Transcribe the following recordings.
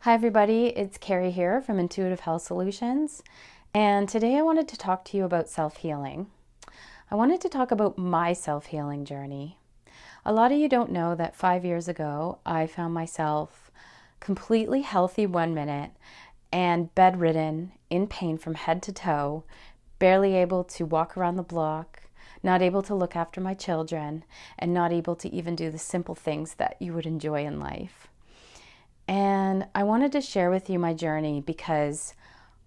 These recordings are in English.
Hi everybody, it's Keri here from Intuitive Health Solutions, and today I wanted to talk to you about self-healing. I wanted to talk about my self-healing journey. A lot of you don't know that 5 years ago I found myself completely healthy one minute and bedridden, in pain from head to toe, barely able to walk around the block, not able to look after my children, and not able to even do the simple things that you would enjoy in life. And I wanted to share with you my journey because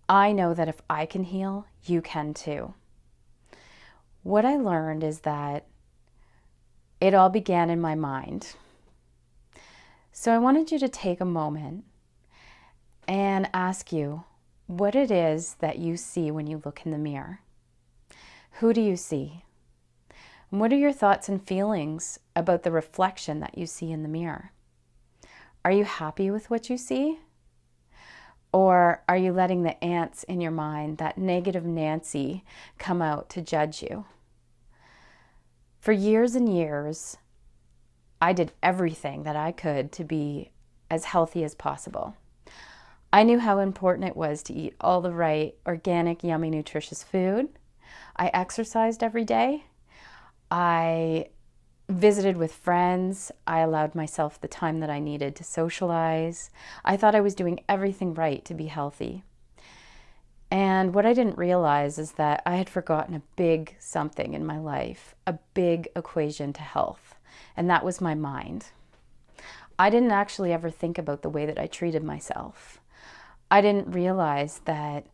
I know that if I can heal, you can too. What I learned is that it all began in my mind. So I wanted you to take a moment and ask you what it is that you see when you look in the mirror. Who do you see? And what are your thoughts and feelings about the reflection that you see in the mirror? Are you happy with what you see? Or are you letting the ants in your mind, that negative Nancy, come out to judge you? For years and years, I did everything that I could to be as healthy as possible. I knew how important it was to eat all the right, organic, yummy, nutritious food. I exercised every day. I visited with friends. I allowed myself the time that I needed to socialize. I thought I was doing everything right to be healthy. And what I didn't realize is that I had forgotten a big something in my life, a big equation to health, and that was my mind. I didn't actually ever think about the way that I treated myself. I didn't realize that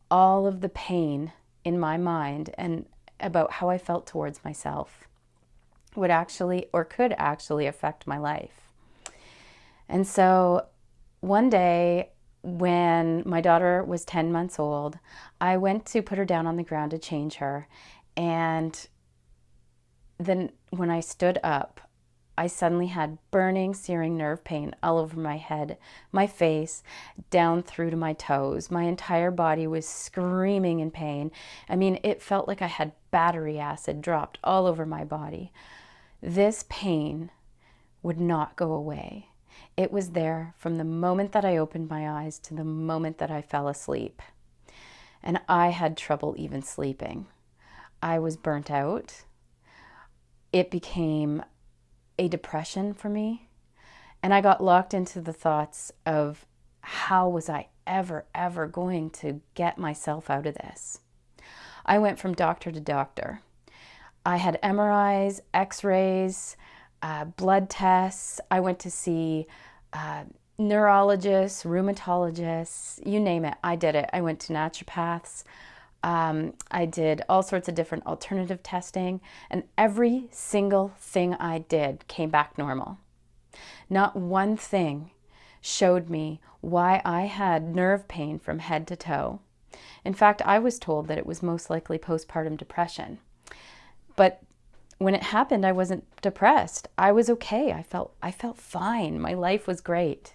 all of the pain in my mind and about how I felt towards myself would actually or could actually affect my life. And so one day when my daughter was 10 months old, I went to put her down on the ground to change her. And then when I stood up, I suddenly had burning, searing nerve pain all over my head, my face, down through to my toes. My entire body was screaming in pain. I mean, it felt like I had battery acid dropped all over my body. This pain would not go away. It was there from the moment that I opened my eyes to the moment that I fell asleep. And I had trouble even sleeping. I was burnt out. It became a depression for me. And I got locked into the thoughts of how was I ever going to get myself out of this? I went from doctor to doctor. I had MRIs, X-rays, blood tests. I went to see neurologists, rheumatologists, you name it, I did it. I went to naturopaths. I did all sorts of different alternative testing, and every single thing I did came back normal. Not one thing showed me why I had nerve pain from head to toe. In fact, I was told that it was most likely postpartum depression. But when it happened, I wasn't depressed. I was okay. I felt fine. My life was great.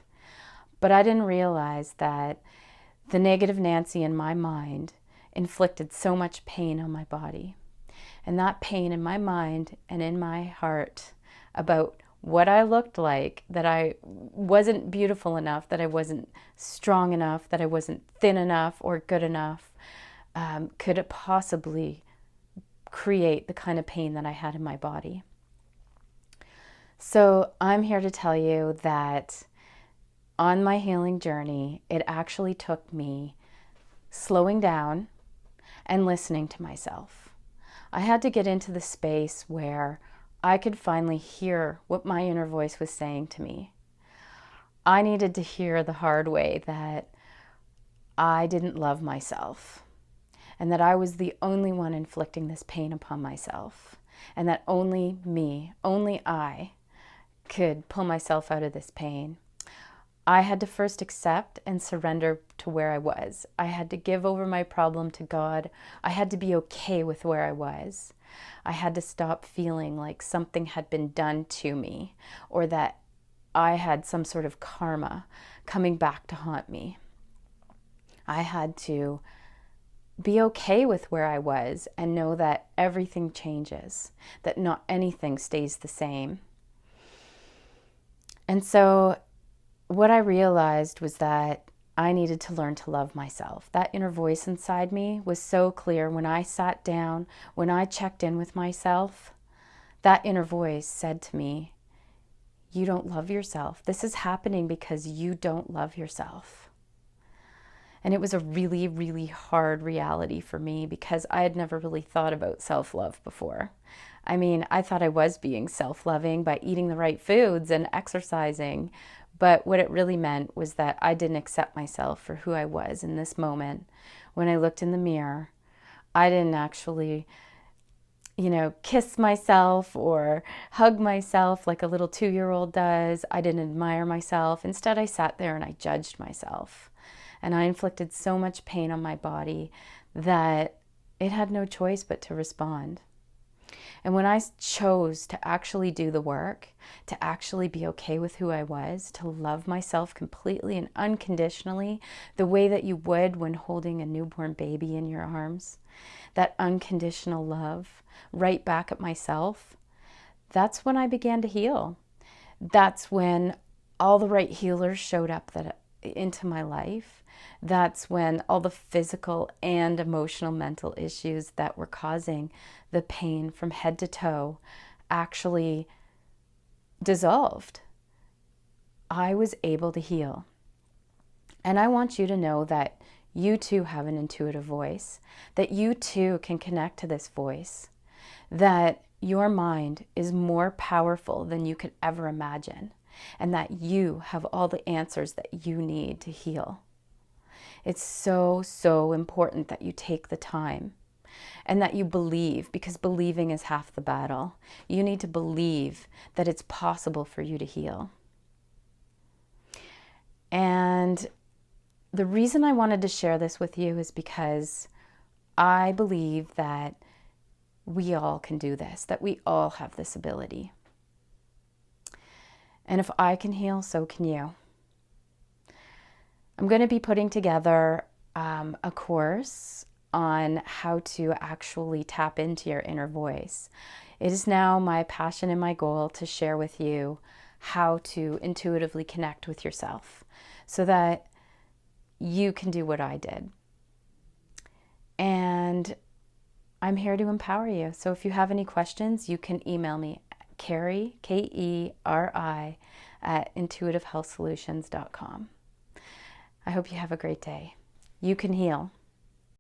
But I didn't realize that the negative Nancy in my mind inflicted so much pain on my body. And that pain in my mind and in my heart about what I looked like, that I wasn't beautiful enough, that I wasn't strong enough, that I wasn't thin enough or good enough, could it possibly create the kind of pain that I had in my body. So I'm here to tell you that on my healing journey, it actually took me slowing down and listening to myself. I had to get into the space where I could finally hear what my inner voice was saying to me. I needed to hear the hard way that I didn't love myself, and that I was the only one inflicting this pain upon myself, and that only me, only I, could pull myself out of this pain. I had to first accept and surrender to where I was. I had to give over my problem to God. I had to be okay with where I was. I had to stop feeling like something had been done to me, or that I had some sort of karma coming back to haunt me. I had to be okay with where I was and know that everything changes, that not anything stays the same. And so what I realized was that I needed to learn to love myself. That inner voice inside me was so clear when I sat down, when I checked in with myself. That inner voice said to me, you don't love yourself. This is happening because you don't love yourself. And it was a really, really hard reality for me because I had never really thought about self-love before. I mean, I thought I was being self-loving by eating the right foods and exercising, but what it really meant was that I didn't accept myself for who I was in this moment. When I looked in the mirror, I didn't actually, kiss myself or hug myself like a little 2-year-old does. I didn't admire myself. Instead, I sat there and I judged myself. And I inflicted so much pain on my body that it had no choice but to respond. And when I chose to actually do the work, to actually be okay with who I was, to love myself completely and unconditionally, the way that you would when holding a newborn baby in your arms, that unconditional love right back at myself, that's when I began to heal. That's when all the right healers showed up into my life. That's when all the physical and emotional mental issues that were causing the pain from head to toe actually dissolved. I was able to heal. And I want you to know that you too have an intuitive voice, that you too can connect to this voice, that your mind is more powerful than you could ever imagine, and that you have all the answers that you need to heal. It's so, so important that you take the time and that you believe, because believing is half the battle. You need to believe that it's possible for you to heal. And the reason I wanted to share this with you is because I believe that we all can do this, that we all have this ability. And if I can heal, so can you. I'm going to be putting together a course on how to actually tap into your inner voice. It is now my passion and my goal to share with you how to intuitively connect with yourself so that you can do what I did. And I'm here to empower you. So if you have any questions, you can email me, Keri, Keri, at intuitivehealthsolutions.com. I hope you have a great day. You can heal.